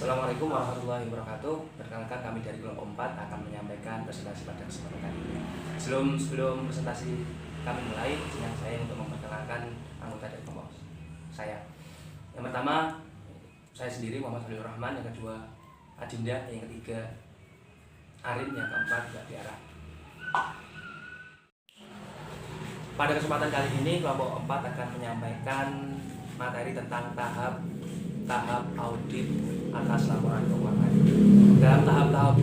Assalamualaikum warahmatullahi wabarakatuh. Perkenalkan, kami dari kelompok 4 akan menyampaikan presentasi pada kesempatan kali ini. Sebelum presentasi kami mulai, izinkan saya untuk memperkenalkan anggota dari kelompok saya. Yang pertama, saya sendiri Muhammad Khalil Rahman. Yang kedua, Adinda. Yang ketiga, Arin. Yang keempat, Mbak Tiara. Pada kesempatan kali ini, kelompok 4 akan menyampaikan materi tentang tahap audit atas laporan keuangan. Dalam tahap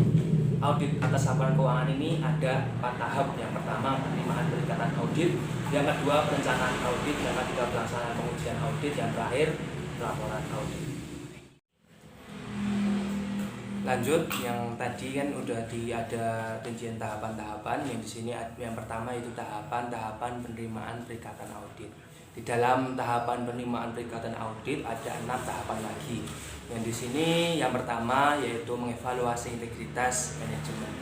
audit atas laporan keuangan ini ada 4 tahap. Yang pertama, penerimaan perikatan audit. Yang kedua, perencanaan audit. Yang ketiga, pelaksanaan pengujian audit. Yang terakhir, laporan audit. Lanjut, yang tadi kan udah ada rincian tahapan-tahapan. Yang di sini yang pertama itu tahapan penerimaan perikatan audit. Di dalam tahapan penerimaan perikatan audit ada 6 tahapan lagi. Yang di sini yang pertama yaitu mengevaluasi integritas manajemen.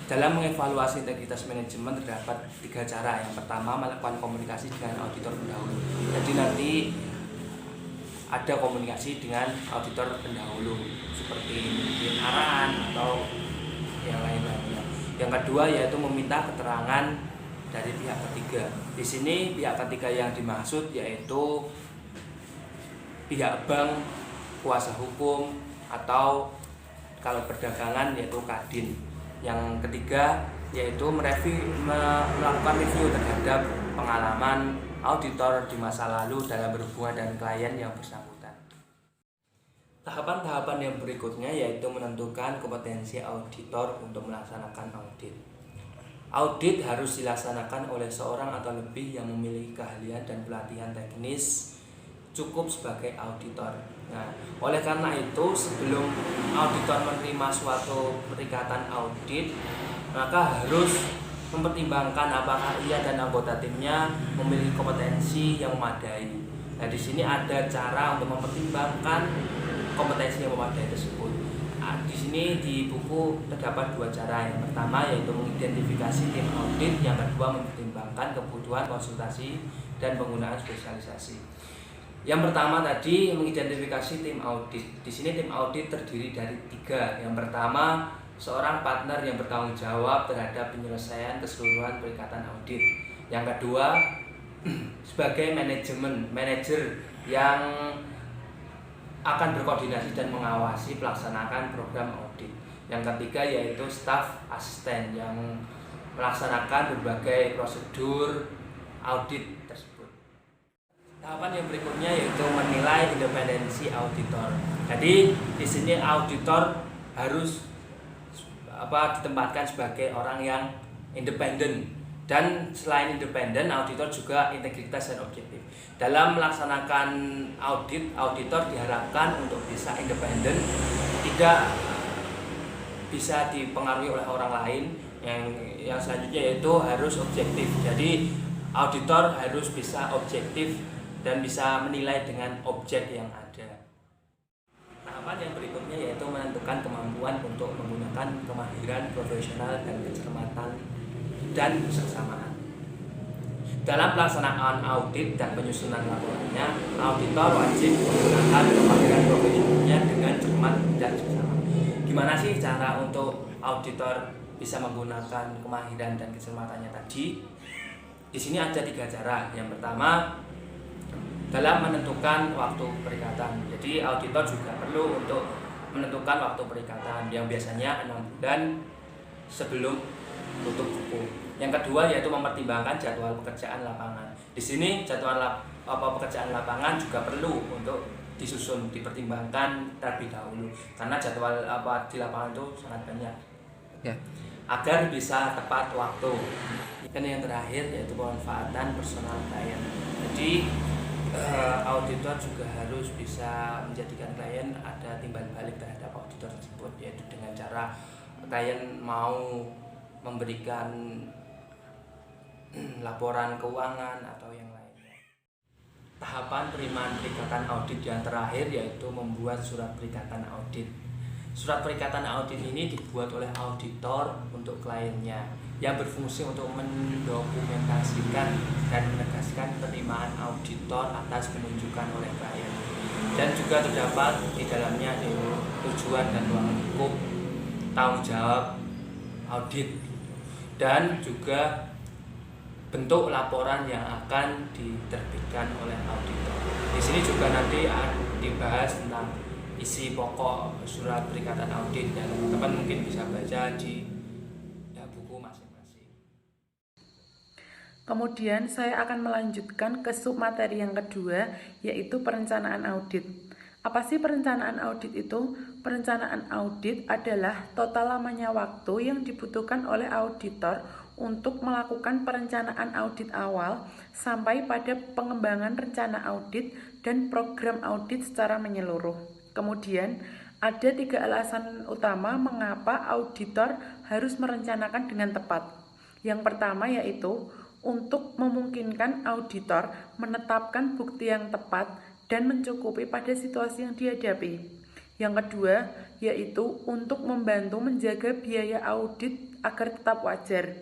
Dalam mengevaluasi integritas manajemen terdapat 3 cara. Yang pertama, melakukan komunikasi dengan auditor pendahulu. Jadi nanti ada komunikasi dengan auditor pendahulu seperti mungkin arahan atau yang lain-lainnya. Yang kedua yaitu meminta keterangan dari pihak ketiga. Di sini pihak ketiga yang dimaksud yaitu pihak bank, kuasa hukum, atau kalau perdagangan yaitu Kadin. Yang ketiga yaitu melakukan review terhadap pengalaman auditor di masa lalu dalam berhubungan dengan klien yang bersangkutan. Tahapan-tahapan yang berikutnya yaitu menentukan kompetensi auditor untuk melaksanakan audit. Audit harus dilaksanakan oleh seorang atau lebih yang memiliki keahlian dan pelatihan teknis cukup sebagai auditor. Nah, oleh karena itu sebelum auditor menerima suatu perikatan audit, maka harus mempertimbangkan apakah ia dan anggota timnya memiliki kompetensi yang memadai. Nah, di sini ada cara untuk mempertimbangkan kompetensi yang memadai tersebut. Di sini di buku terdapat 2 cara. Yang pertama yaitu mengidentifikasi tim audit, yang kedua mempertimbangkan kebutuhan konsultasi dan penggunaan spesialisasi. Yang pertama tadi mengidentifikasi tim audit. Di sini tim audit terdiri dari 3. Yang pertama, seorang partner yang bertanggung jawab terhadap penyelesaian keseluruhan perikatan audit. Yang kedua, sebagai manajer yang akan berkoordinasi dan mengawasi pelaksanaan program audit. Yang ketiga yaitu staf asisten yang melaksanakan berbagai prosedur audit tersebut. Tahapan yang berikutnya yaitu menilai independensi auditor. Jadi di sini auditor harus ditempatkan sebagai orang yang independen, dan selain independen, auditor juga integritas dan objektif. Dalam melaksanakan audit, auditor diharapkan untuk bisa independen, tidak bisa dipengaruhi oleh orang lain. Yang selanjutnya yaitu harus objektif. Jadi auditor harus bisa objektif dan bisa menilai dengan objek yang ada. Tahapan yang berikutnya yaitu menentukan kemampuan untuk menggunakan kemahiran profesional dan kecermatan dan kesesamaan. Dalam pelaksanaan audit dan penyusunan laporannya, auditor wajib menggunakan kemahiran profesionalnya dengan cermat dan seksama. Gimana sih cara untuk auditor bisa menggunakan kemahiran dan kecermatannya tadi? Di sini ada 3 cara. Yang pertama, dalam menentukan waktu perikatan. Jadi auditor juga perlu untuk menentukan waktu perikatan yang biasanya 6 bulan sebelum tutup buku. Yang kedua yaitu mempertimbangkan jadwal pekerjaan lapangan. Di sini jadwal pekerjaan lapangan juga perlu untuk disusun, dipertimbangkan terlebih dahulu karena jadwal di lapangan itu sangat banyak. Ya. Agar bisa tepat waktu. Dan yang terakhir yaitu pemanfaatan personal klien. Jadi auditor juga harus bisa menjadikan klien ada timbal balik terhadap auditor tersebut, yaitu dengan cara klien mau memberikan laporan keuangan atau yang lainnya. Tahapan penerimaan perikatan audit yang terakhir yaitu membuat surat perikatan audit. Surat perikatan audit ini dibuat oleh auditor untuk kliennya yang berfungsi untuk mendokumentasikan dan menegaskan penerimaan auditor atas penunjukan oleh klien. Dan juga terdapat di dalamnya tujuan dan ruang lingkup tanggung jawab audit dan juga bentuk laporan yang akan diterbitkan oleh auditor. Di sini juga nanti dibahas tentang isi pokok surat perikatan audit dan teman-teman mungkin bisa baca di buku masing-masing. Kemudian saya akan melanjutkan ke submateri yang kedua, yaitu perencanaan audit. Apa sih perencanaan audit itu? Perencanaan audit adalah total lamanya waktu yang dibutuhkan oleh auditor untuk melakukan perencanaan audit awal sampai pada pengembangan rencana audit dan program audit secara menyeluruh. Kemudian, ada 3 alasan utama mengapa auditor harus merencanakan dengan tepat. Yang pertama yaitu untuk memungkinkan auditor menetapkan bukti yang tepat dan mencukupi pada situasi yang dihadapi. Yang kedua, yaitu untuk membantu menjaga biaya audit agar tetap wajar.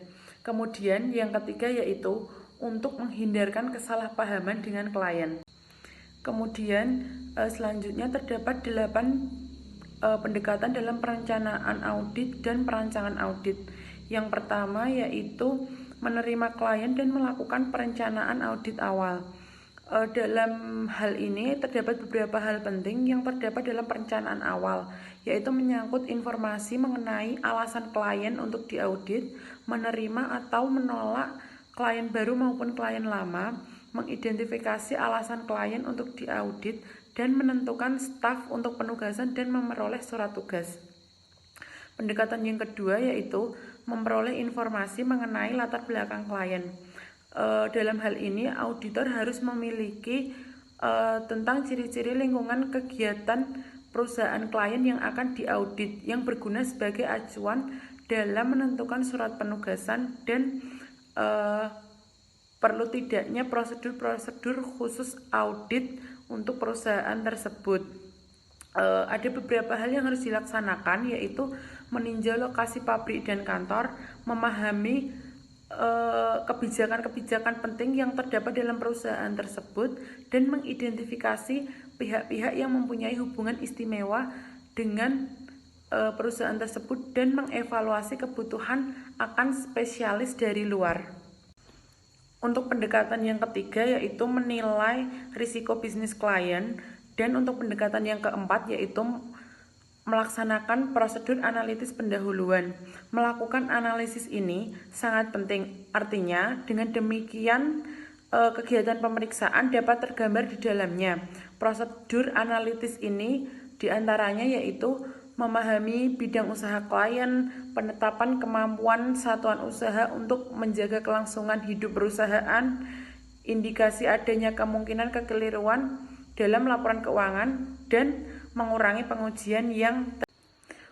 Kemudian yang ketiga yaitu untuk menghindarkan kesalahpahaman dengan klien. Kemudian selanjutnya terdapat 8 pendekatan dalam perencanaan audit dan perancangan audit. Yang pertama yaitu menerima klien dan melakukan perencanaan audit awal. Dalam hal ini terdapat beberapa hal penting yang terdapat dalam perencanaan awal, yaitu menyangkut informasi mengenai alasan klien untuk diaudit, menerima atau menolak klien baru maupun klien lama, mengidentifikasi alasan klien untuk diaudit, dan menentukan staf untuk penugasan dan memperoleh surat tugas. Pendekatan yang kedua yaitu memperoleh informasi mengenai latar belakang klien. Dalam hal ini auditor harus memiliki tentang ciri-ciri lingkungan kegiatan perusahaan klien yang akan diaudit yang berguna sebagai acuan dalam menentukan surat penugasan dan perlu tidaknya prosedur-prosedur khusus audit untuk perusahaan tersebut. Ada beberapa hal yang harus dilaksanakan, yaitu meninjau lokasi pabrik dan kantor, memahami kebijakan-kebijakan penting yang terdapat dalam perusahaan tersebut, dan mengidentifikasi pihak-pihak yang mempunyai hubungan istimewa dengan perusahaan tersebut dan mengevaluasi kebutuhan akan spesialis dari luar. Untuk pendekatan yang ketiga yaitu menilai risiko bisnis klien, dan untuk pendekatan yang keempat yaitu melaksanakan prosedur analitis pendahuluan. Melakukan analisis ini sangat penting, artinya dengan demikian kegiatan pemeriksaan dapat tergambar di dalamnya. Prosedur analitis ini diantaranya yaitu memahami bidang usaha klien, penetapan kemampuan satuan usaha untuk menjaga kelangsungan hidup perusahaan, indikasi adanya kemungkinan kekeliruan dalam laporan keuangan, dan mengurangi pengujian yang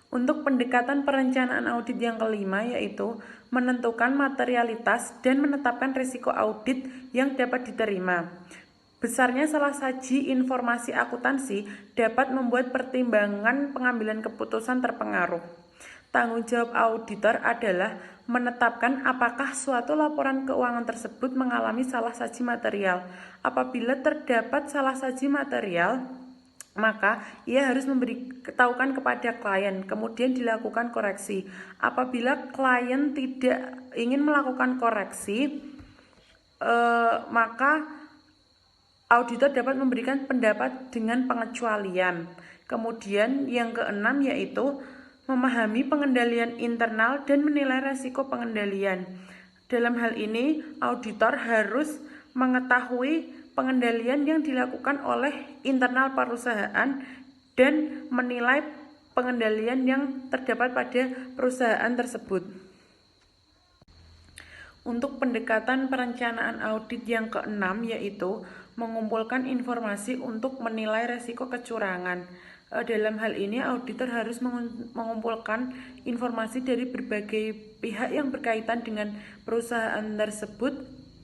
Untuk pendekatan perencanaan audit yang kelima yaitu menentukan materialitas dan menetapkan risiko audit yang dapat diterima. Besarnya salah saji informasi akuntansi dapat membuat pertimbangan pengambilan keputusan terpengaruh. Tanggung jawab auditor adalah menetapkan apakah suatu laporan keuangan tersebut mengalami salah saji material. Apabila terdapat salah saji material, maka ia harus memberitahukan kepada klien, kemudian dilakukan koreksi. Apabila klien tidak ingin melakukan koreksi, maka auditor dapat memberikan pendapat dengan pengecualian. Kemudian yang keenam yaitu memahami pengendalian internal dan menilai risiko pengendalian. Dalam hal ini, auditor harus mengetahui pengendalian yang dilakukan oleh internal perusahaan dan menilai pengendalian yang terdapat pada perusahaan tersebut. Untuk pendekatan perencanaan audit yang keenam yaitu mengumpulkan informasi untuk menilai risiko kecurangan. Dalam hal ini auditor harus mengumpulkan informasi dari berbagai pihak yang berkaitan dengan perusahaan tersebut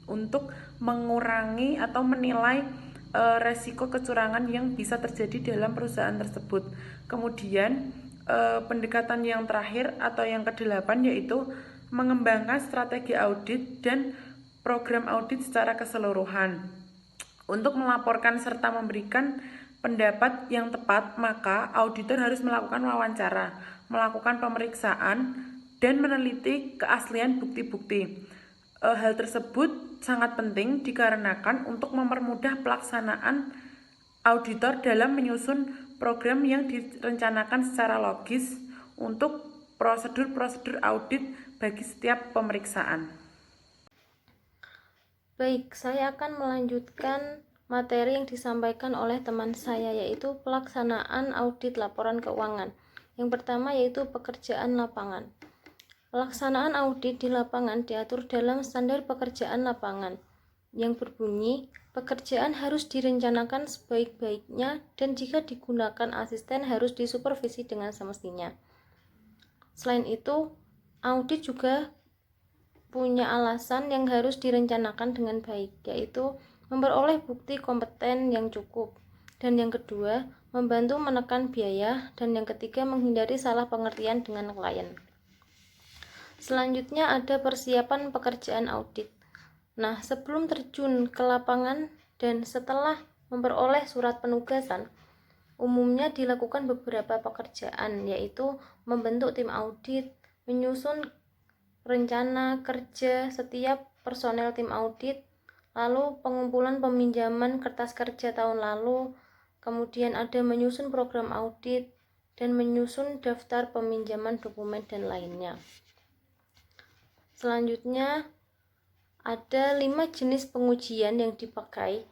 untuk mengurangi atau menilai risiko kecurangan yang bisa terjadi dalam perusahaan tersebut. Kemudian pendekatan yang terakhir atau yang kedelapan yaitu mengembangkan strategi audit dan program audit secara keseluruhan. Untuk melaporkan serta memberikan pendapat yang tepat, maka auditor harus melakukan wawancara, melakukan pemeriksaan, dan meneliti keaslian bukti-bukti. Hal tersebut sangat penting dikarenakan untuk mempermudah pelaksanaan auditor dalam menyusun program yang direncanakan secara logis untuk prosedur-prosedur audit bagi setiap pemeriksaan. Baik, saya akan melanjutkan materi yang disampaikan oleh teman saya, yaitu pelaksanaan audit laporan keuangan. Yang pertama yaitu pekerjaan lapangan. Pelaksanaan audit di lapangan diatur dalam standar pekerjaan lapangan yang berbunyi, pekerjaan harus direncanakan sebaik-baiknya dan jika digunakan asisten harus disupervisi dengan semestinya. Selain itu, audit juga punya alasan yang harus direncanakan dengan baik, yaitu memperoleh bukti kompeten yang cukup, dan yang kedua, membantu menekan biaya, dan yang ketiga, menghindari salah pengertian dengan klien. Selanjutnya ada persiapan pekerjaan audit. Nah, sebelum terjun ke lapangan dan setelah memperoleh surat penugasan, umumnya dilakukan beberapa pekerjaan, yaitu membentuk tim audit, menyusun rencana kerja setiap personel tim audit, lalu pengumpulan peminjaman kertas kerja tahun lalu, kemudian ada menyusun program audit, dan menyusun daftar peminjaman dokumen dan lainnya. Selanjutnya ada 5 jenis pengujian yang dipakai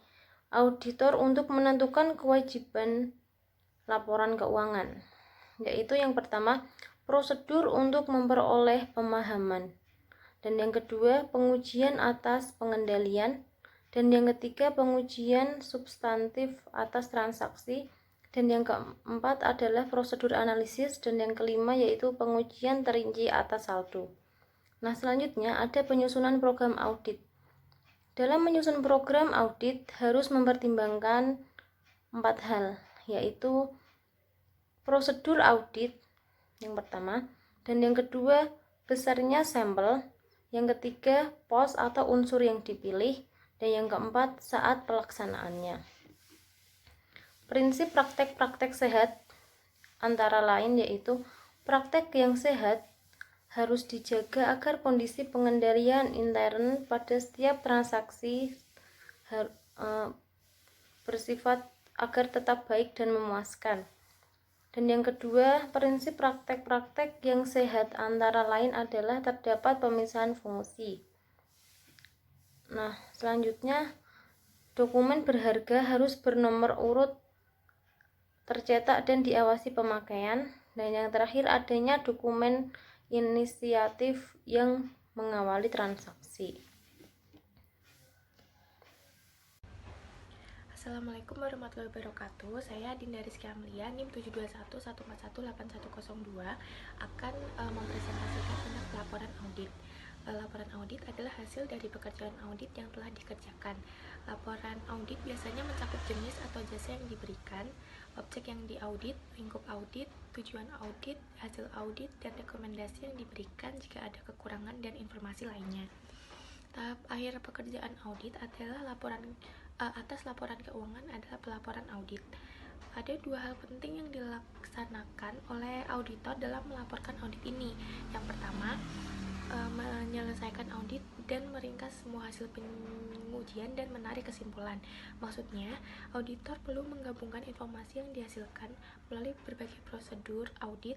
auditor untuk menentukan kewajiban laporan keuangan, yaitu yang pertama, prosedur untuk memperoleh pemahaman, dan yang kedua, pengujian atas pengendalian, dan yang ketiga, pengujian substantif atas transaksi, dan yang keempat adalah prosedur analisis, dan yang kelima yaitu pengujian terinci atas saldo. Nah, selanjutnya ada penyusunan program audit. Dalam menyusun program audit harus mempertimbangkan 4 hal, yaitu prosedur audit yang pertama, dan yang kedua besarnya sampel, yang ketiga pos atau unsur yang dipilih, dan yang keempat saat pelaksanaannya. Prinsip praktek-praktek sehat antara lain yaitu praktek yang sehat harus dijaga agar kondisi pengendalian intern pada setiap transaksi bersifat agar tetap baik dan memuaskan. Dan yang kedua, prinsip praktek-praktek yang sehat antara lain adalah terdapat pemisahan fungsi. Nah, selanjutnya dokumen berharga harus bernomor urut tercetak dan diawasi pemakaian. Dan yang terakhir, adanya dokumen inisiatif yang mengawali transaksi. Assalamualaikum warahmatullahi wabarakatuh. Saya Dinda Rizky Amelia, NIM 721144102 akan mempresentasikan tentang laporan audit. Laporan audit adalah hasil dari pekerjaan audit yang telah dikerjakan. Laporan audit biasanya mencakup jenis atau jasa yang diberikan, objek yang diaudit, lingkup audit, tujuan audit, hasil audit, dan rekomendasi yang diberikan jika ada kekurangan dan informasi lainnya. Tahap akhir pekerjaan audit adalah atas laporan keuangan adalah pelaporan audit. Ada 2 hal penting yang dilaksanakan oleh auditor dalam melaporkan audit ini. Yang pertama, menyelesaikan audit dan meringkas semua hasil pengujian dan menarik kesimpulan. Maksudnya, auditor perlu menggabungkan informasi yang dihasilkan melalui berbagai prosedur audit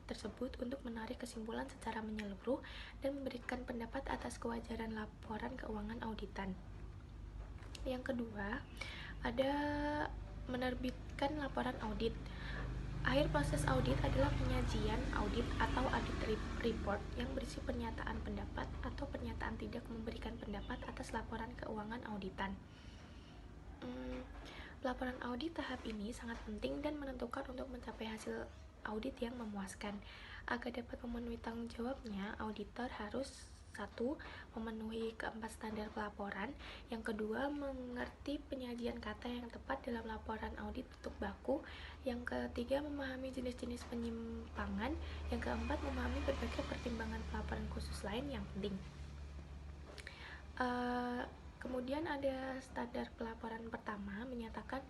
tersebut untuk menarik kesimpulan secara menyeluruh dan memberikan pendapat atas kewajaran laporan keuangan auditan. Yang kedua, ada menerbitkan laporan audit. Akhir proses audit adalah penyajian audit atau audit report yang berisi pernyataan pendapat atau pernyataan tidak memberikan pendapat atas laporan keuangan auditan. Laporan audit tahap ini sangat penting dan menentukan untuk mencapai hasil audit yang memuaskan. Agar dapat memenuhi tanggung jawabnya, auditor harus 1. Memenuhi keempat standar pelaporan. Yang kedua, mengerti penyajian kata yang tepat dalam laporan audit bentuk baku. Yang ketiga, memahami jenis-jenis penyimpangan. Yang keempat, memahami berbagai pertimbangan pelaporan khusus lain yang penting. Kemudian ada standar pelaporan pertama menyatakan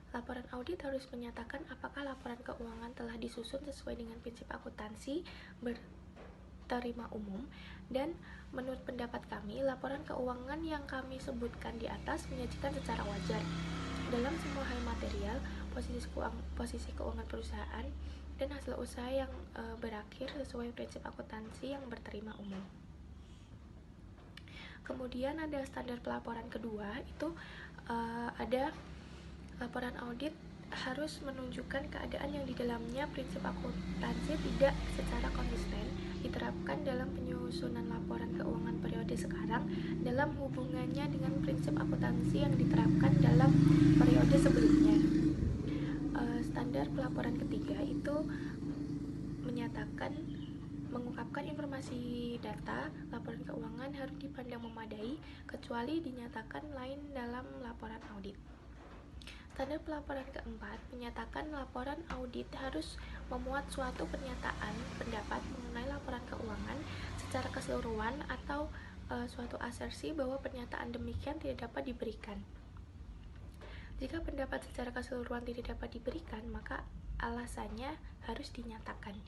laporan laporan audit harus menyatakan apakah laporan keuangan telah disusun sesuai dengan prinsip akuntansi berterima umum, dan menurut pendapat kami, laporan keuangan yang kami sebutkan di atas menyajikan secara wajar dalam semua hal material, posisi keuangan perusahaan, dan hasil usaha yang berakhir sesuai prinsip akuntansi yang berterima umum. Kemudian ada standar pelaporan kedua, itu ada laporan audit harus menunjukkan keadaan yang di dalamnya prinsip akuntansi tidak secara konsisten diterapkan dalam penyusunan laporan keuangan periode sekarang dalam hubungannya dengan prinsip akuntansi yang diterapkan dalam periode sebelumnya. Standar pelaporan ketiga itu mengungkapkan informasi data laporan keuangan harus dipandang memadai kecuali dinyatakan lain dalam laporan audit. Standar pelaporan keempat menyatakan laporan audit harus memuat suatu pernyataan pendapat mengenai laporan keuangan secara keseluruhan atau suatu asersi bahwa pernyataan demikian tidak dapat diberikan. Jika pendapat secara keseluruhan tidak dapat diberikan, maka alasannya harus dinyatakan.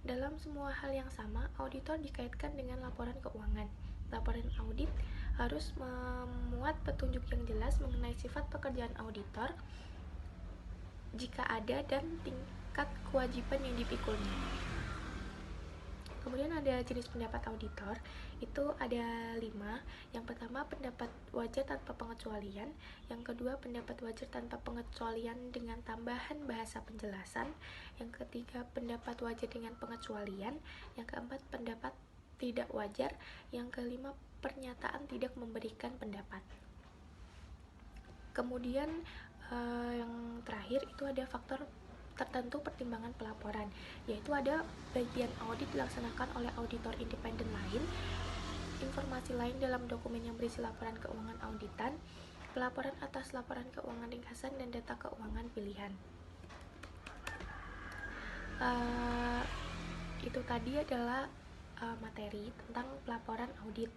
Dalam semua hal yang sama, auditor dikaitkan dengan laporan keuangan. Laporan audit harus memuat petunjuk yang jelas mengenai sifat pekerjaan auditor, jika ada, dan tingkat kewajiban yang dipikulnya. Kemudian ada jenis pendapat auditor, itu ada 5. Yang pertama, pendapat wajar tanpa pengecualian. Yang kedua, pendapat wajar tanpa pengecualian dengan tambahan bahasa penjelasan. Yang ketiga, pendapat wajar dengan pengecualian. Yang keempat, pendapat tidak wajar. Yang kelima, pernyataan tidak memberikan pendapat. Kemudian yang terakhir itu ada faktor tertentu pertimbangan pelaporan, yaitu ada bagian audit dilaksanakan oleh auditor independen lain, informasi lain dalam dokumen yang berisi laporan keuangan auditan, pelaporan atas laporan keuangan ringkasan, dan data keuangan pilihan. Itu tadi adalah materi tentang pelaporan audit.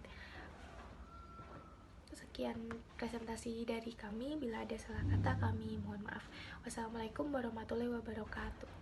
Sekian presentasi dari kami. Bila ada salah kata, kami mohon maaf. Wassalamualaikum warahmatullahi wabarakatuh.